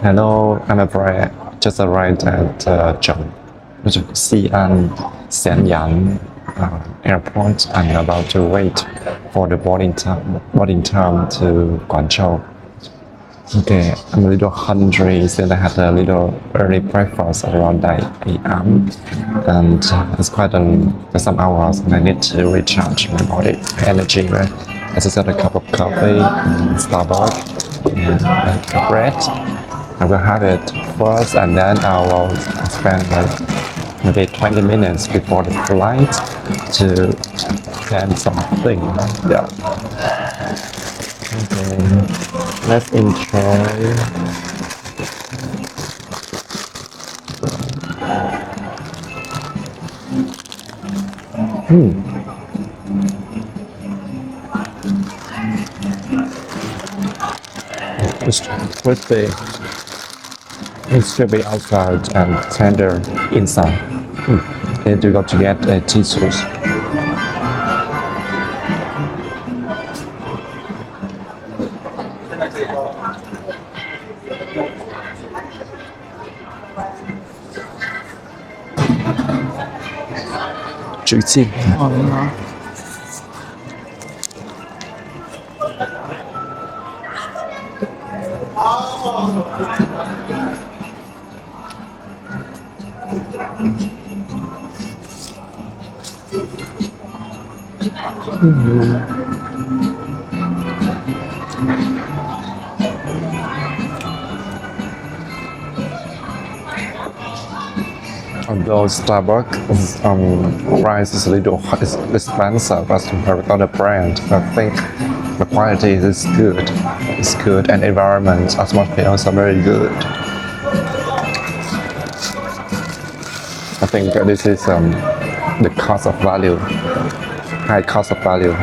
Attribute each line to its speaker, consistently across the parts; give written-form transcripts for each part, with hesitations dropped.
Speaker 1: Hello, just arrived at Xi'an Xianyang airport. I'm about to wait for the boarding time to Guangzhou. Okay, I'm a little hungry since I had a little early breakfast around 9 a.m. and it's some hours and I need to recharge my body energy. Right? I just had a cup of coffee and Starbucks and bread. I will have it first and then I will spend like maybe 20 minutes before the flight to plan something. Yeah. Okay. Let's enjoy. It's crispy. It's crispy outside and tender inside. And you got to get a tea sauce. 最近
Speaker 2: 哦，你好。
Speaker 1: Although Starbucks price is a little is expensive as compared with other brand, I think the quality is good. It's good and environment atmosphere also very good. I think this is the cost of value, high cost of value.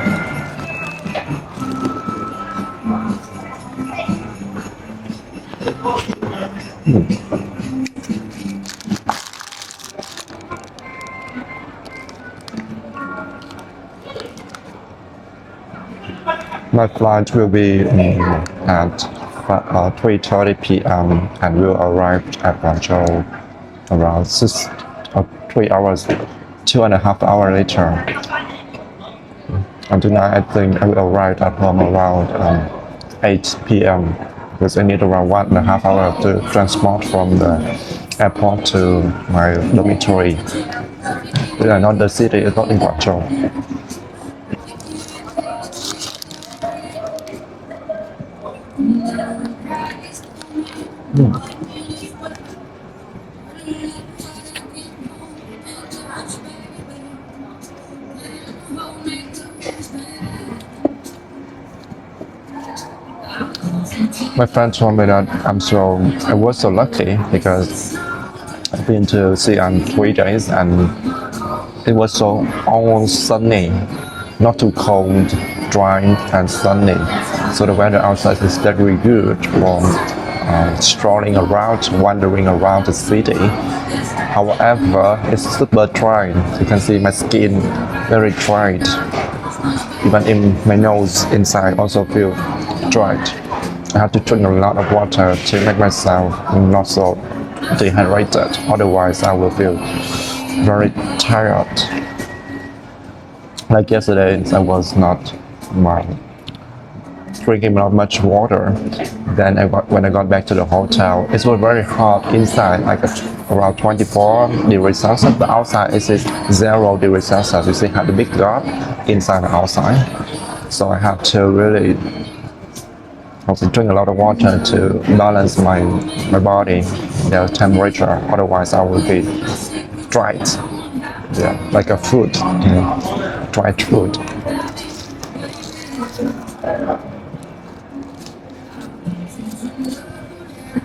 Speaker 1: My flight will be at 3:30 p.m. and will arrive at Guangzhou around 3 hours, 2.5 hours later. And tonight I think I will arrive at home around 8 p.m. because I need around 1.5 hours to transport from the airport to my dormitory. Not the city, it's not in Guangzhou. My friend told me that I was so lucky because I've been to Xi'an 3 days and it was so almost sunny, not too cold, dry and sunny. So the weather outside is very good for strolling around, wandering around the city. However, it's super dry. You can see my skin very dried. Even in my nose inside also feel dried. I have to drink a lot of water to make myself not so dehydrated. Otherwise, I will feel very tired. Like yesterday, I was not drinking not much water. Then when I got back to the hotel, it was very hot inside, like around 24 degrees Celsius, but outside it is 0 degrees Celsius. You see, had a big gap inside and outside. So I have to really also drink a lot of water to balance my body, the temperature. Otherwise, I will be dried, yeah, like a fruit, dried fruit.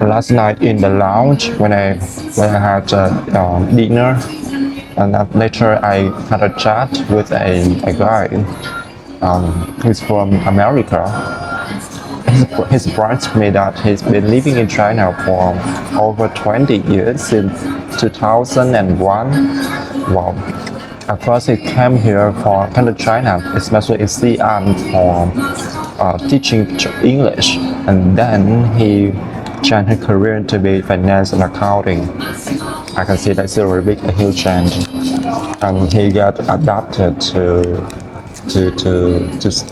Speaker 1: Last night in the lounge when I had dinner, and later I had a chat with a guy. He's from America. His brother told me that he's been living in China for over 20 years since 2001. Wow. At first he came here for kind of China, especially in Xi'an for teaching English, and then he change his career to be finance and accounting. I can see that's a very big, a huge change. And he got adapted to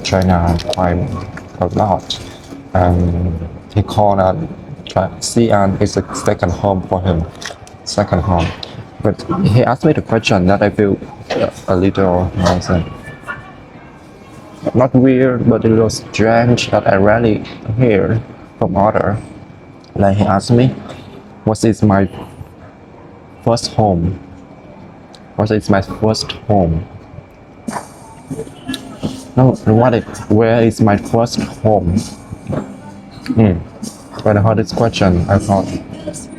Speaker 1: China quite a lot. And he called Xi'an is a second home for him, second home. But he asked me the question that I feel a little, how to say, not weird, but a little strange that I rarely hear from other. Like he asked me, what is my first home? What is my first home? No, where is my first home? When I heard this question, I thought,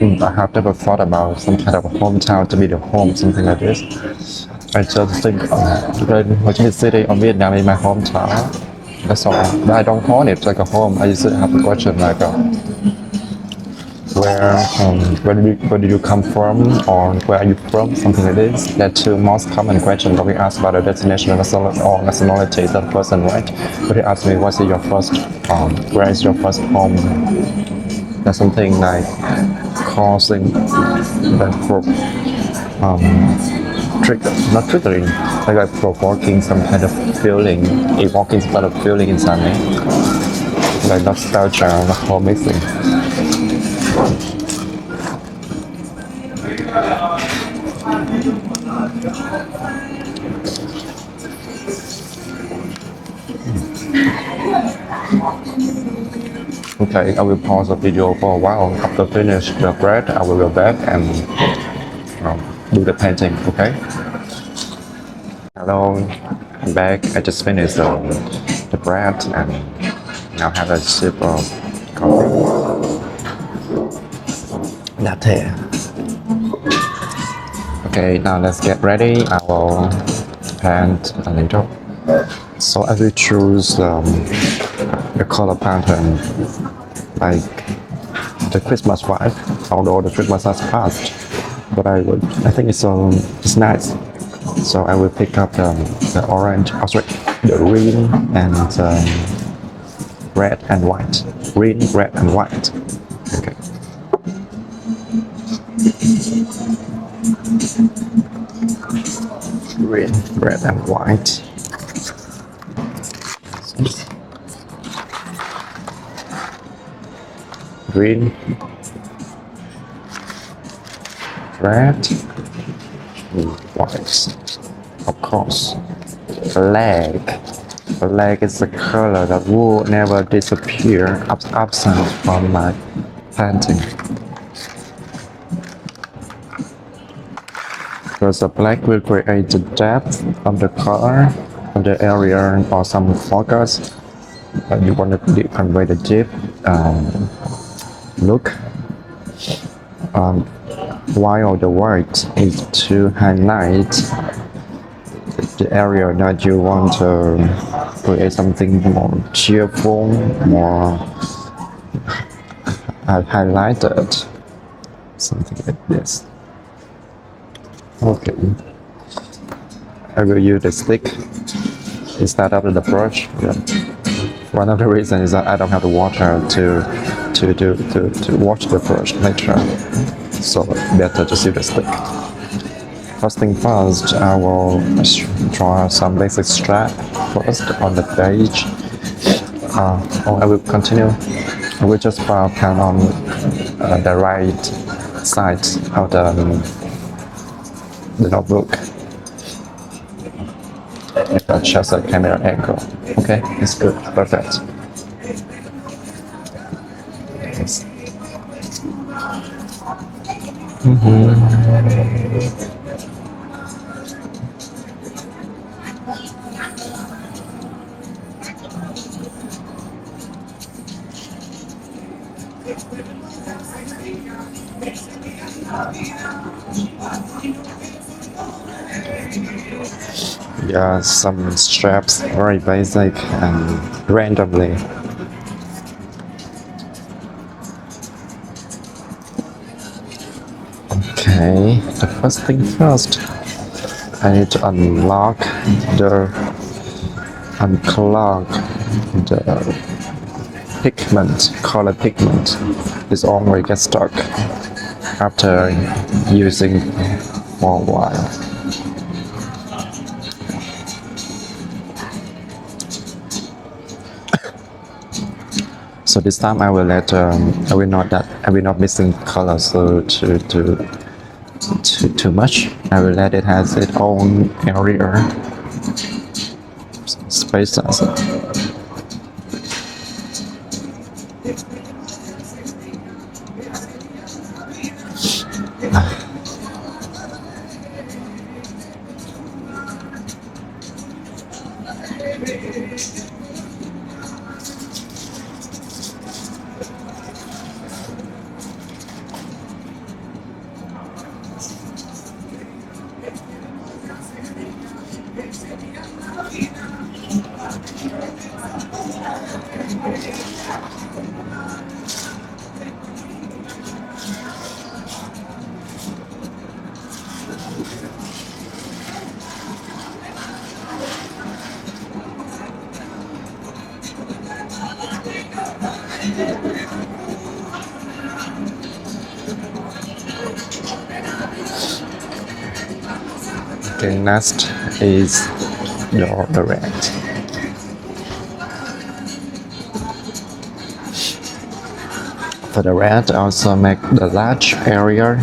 Speaker 1: I have never thought about some kind of a hometown to be the home, something like this. I just think Ho Chi Minh City of Vietnam is my hometown. That's all. But I don't call it like a home. I used to have the question like, where did you come from, or where are you from, something like this. That's two most common questions that we ask about a destination or nationality of that person, right? But he asked me, what's your first, where is your first home? That's something like causing that for not triggering, like provoking some kind of feeling, evoking some kind of feeling inside me, like nostalgia, like home missing. Okay, I will pause the video for a while. After finish the bread, I will go back and do the painting. Okay. Hello, I'm back. I just finished the bread and now have a sip of coffee. Latte. Okay, now let's get ready. I will paint a little. So I will choose the color pattern like the Christmas vibe, although the Christmas has passed. But I think it's nice. So I will pick up the orange, the green and red and white. Green, red and white. Okay. Green, red and white. Green, red, white. Of course, black. Black is the color that will never disappear, absent from my painting. Because the black will create the depth of the color of the area or some focus that you want to convey the deep look. While the white is to highlight the area that you want to create something more cheerful, more highlighted, something like this. Okay, I will use the stick instead of the brush. Yeah. One of the reasons is that I don't have the water to wash the brush later, so better to use the stick. First thing first, I will draw some basic strap first on the page. I will continue. I will just pan on the right side of the notebook. If I adjust the camera angle. Okay, it's good, perfect. Yes. Yeah, some straps, very basic and randomly. Okay, the first thing first, I need to unclog the pigment, color pigment, is always get stuck after using for a while. So this time I will let I will not mixing color so too much. I will let it has its own area spaces. Okay, next is the red. For the red, also make the large area.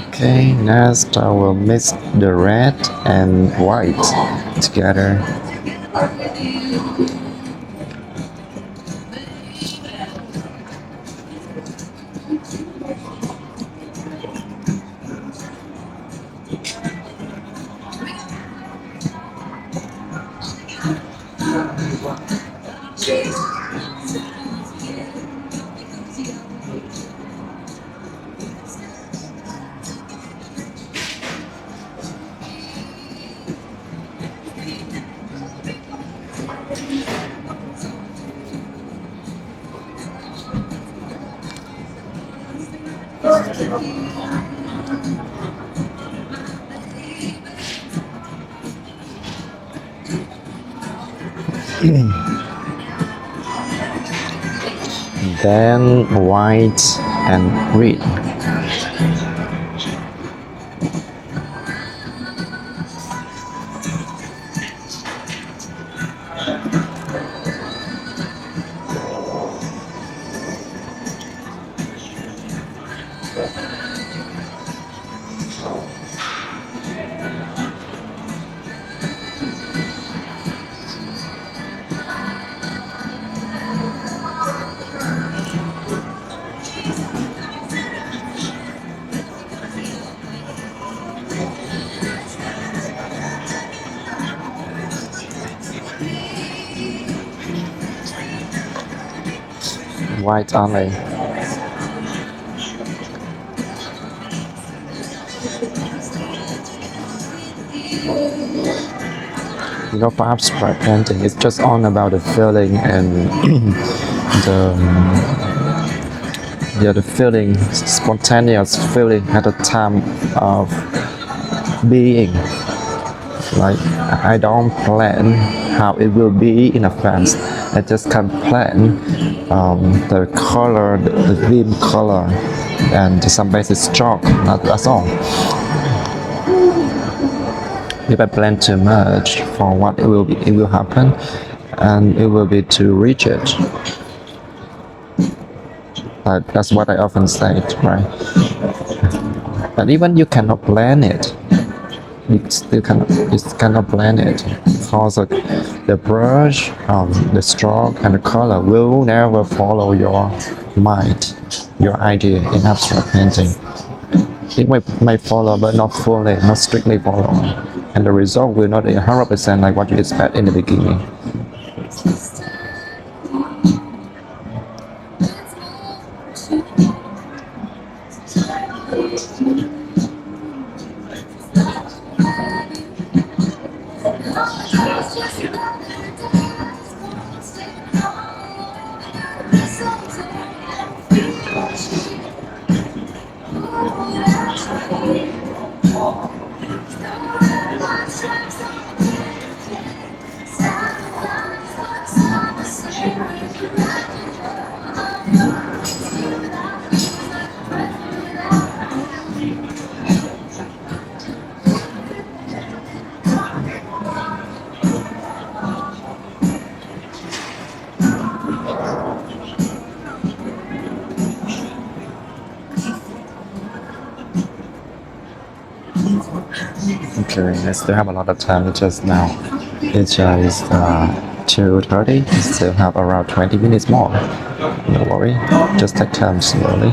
Speaker 1: Okay, next I will mix the red and white together. Then white and red. White only. You know, for abstract painting, it's just all about the feeling and the the feeling, spontaneous feeling at the time of being. Like I don't plan how it will be in advance. I just can plan the color, the theme color, and some basic stroke. That's all. if I plan too much for what it will happen, and it will be too rigid. That's what I often say, right? But even you cannot plan it, you cannot plan it because the brush, the stroke, and the color will never follow your mind, your idea in abstract painting. It may follow, but not fully, not strictly follow, and the result will not be 100% like what you expect in the beginning. Okay, I still have a lot of time just now. It's just 2:30. I still have around 20 minutes more. No worry, just take time slowly.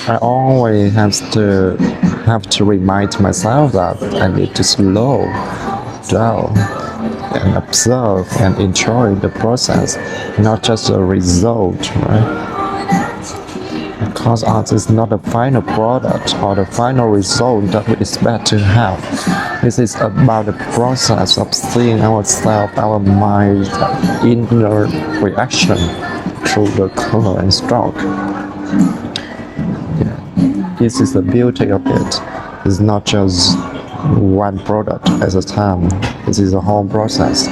Speaker 1: I always have to remind myself that I need to slow down and observe and enjoy the process, not just the result, right? Because art is not the final product or the final result that we expect to have. This is about the process of seeing ourselves, our mind, inner reaction through the color and stroke. Yeah. This is the beauty of it. It's not just one product at a time. This is a whole process.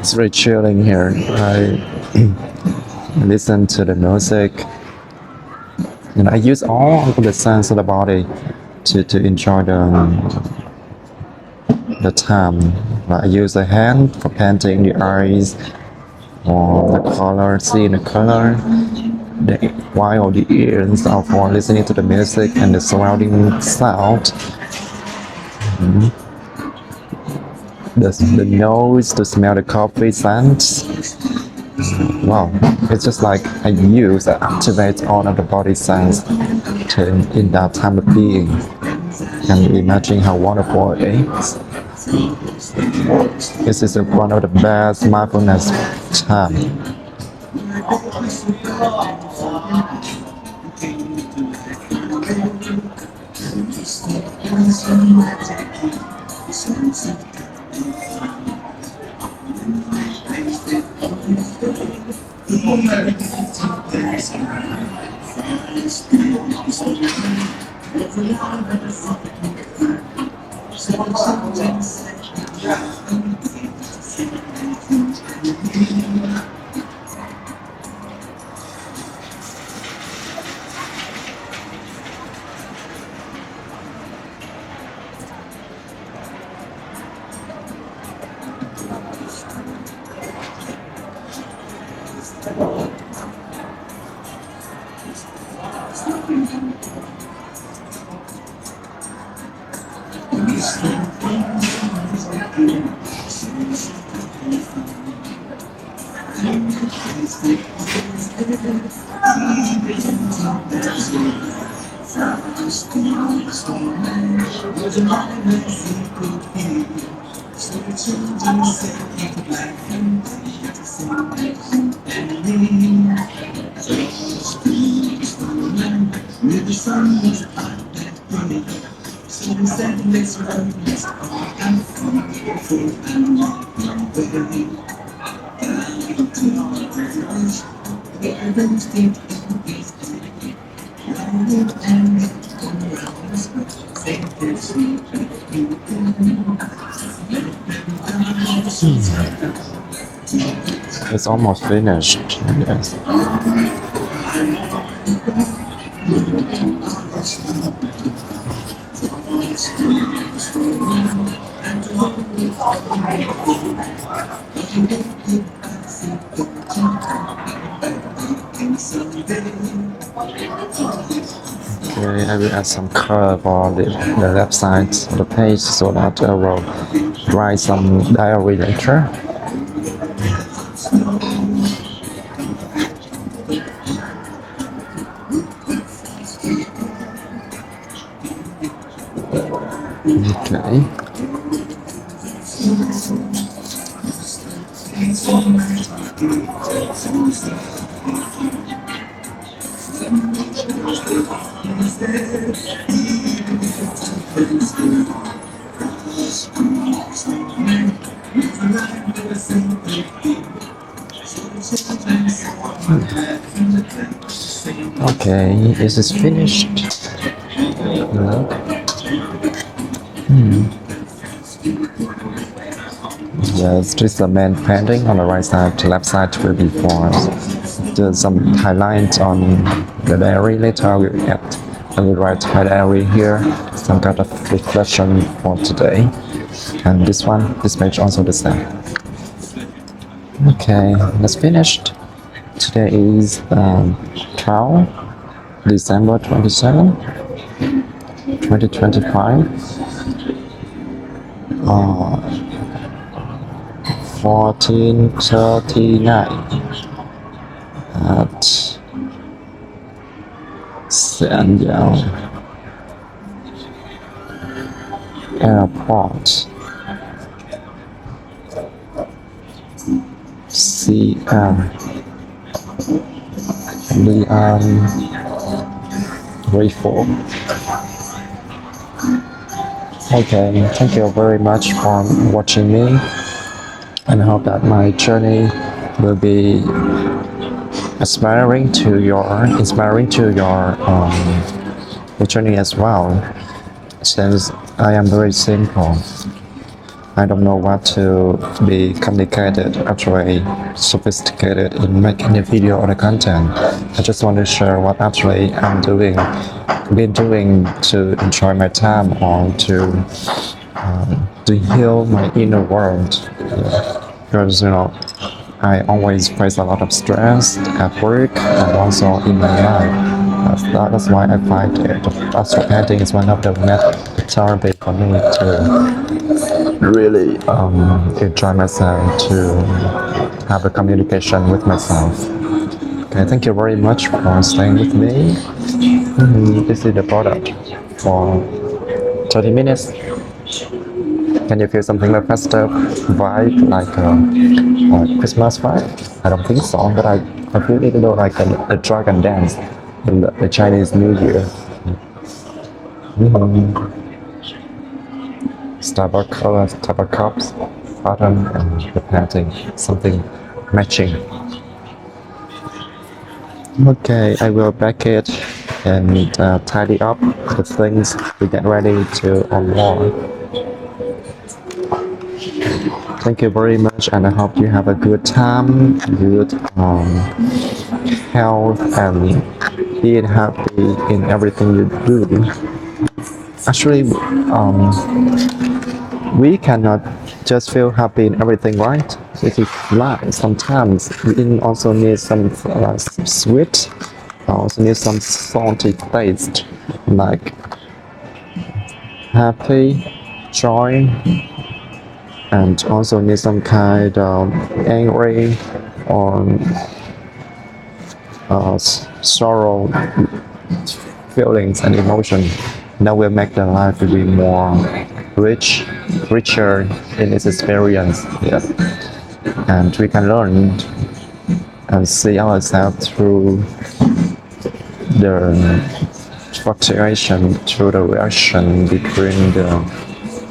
Speaker 1: It's very chilling here. I listen to the music and I use all of the sense of the body to enjoy the time. I use the hand for painting the eyes or the color, seeing the color, while the ears are for listening to the music and the surrounding sound. The nose to smell the coffee scents. Wow, it's just like I use and activate all of the body sense in that time of being. Can you imagine how wonderful it is? This is one of the best mindfulness time. It's almost finished. Yes. Okay, I will add some color for the left side of the page so that I will write some diary later. Okay. Okay, this is finished. Look. Yes, this is the main painting. On the right side, the left side will be for some highlights on the diary. Later I will write my diary here, some kind of reflection for today. And this page also the same. Okay, that's finished. Today is 12 December 27, 2025. 14:39 at Sanyang Airport. CM Lian Rainfall. Okay, thank you very much for watching me, and I hope that my journey will be inspiring to your journey as well. Since I am very simple, I don't know what to be complicated, actually sophisticated in making a video or the content. I just want to share what actually I'm been doing to enjoy my time or to heal my inner world. Because I always face a lot of stress at work and also in my life. That's why I find it. Astral painting is one of the therapy for me to really enjoy myself, to have a communication with myself. Okay, thank you very much for staying with me. This is the product for 30 minutes. Can you feel something like festive vibe, like a Christmas vibe? I don't think so, but I feel it like a dragon dance in the Chinese New Year. Starbucks colors, Starbucks cups, bottom, and the painting, something matching. Okay, I will back it and tidy up the things to get ready to unload. Thank you very much, and I hope you have a good time, good health, and being happy in everything you do. Actually, we cannot just feel happy in everything, right? It is life. Sometimes we also need some sweet also need some salty taste like happy, joy, and also need some kind of angry or sorrow feelings and emotion that will make the life to be more richer in its experience. Yeah. And we can learn and see ourselves through the fluctuation, through the reaction between the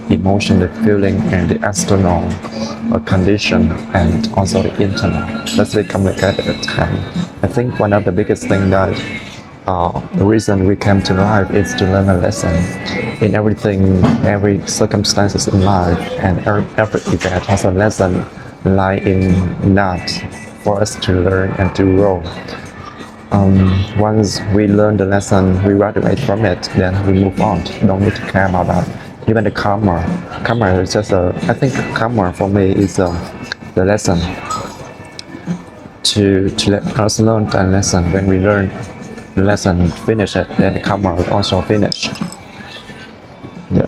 Speaker 1: emotion, the feeling, and the external condition, and also the internal. That's very complicated. And I think one of the biggest thing that the reason we came to life is to learn a lesson in everything, every circumstances in life, and every event has a lesson lie in that for us to learn and to grow. Once we learn the lesson, we graduate from it, then we move on. Don't need to care about that. Even the karma. Karma is just I think karma for me is the lesson to let us learn that lesson. When we learn the lesson, finish it, then the karma will also finish. Yeah.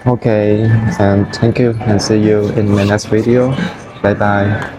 Speaker 1: Okay, and thank you, and see you in my next video. Bye bye.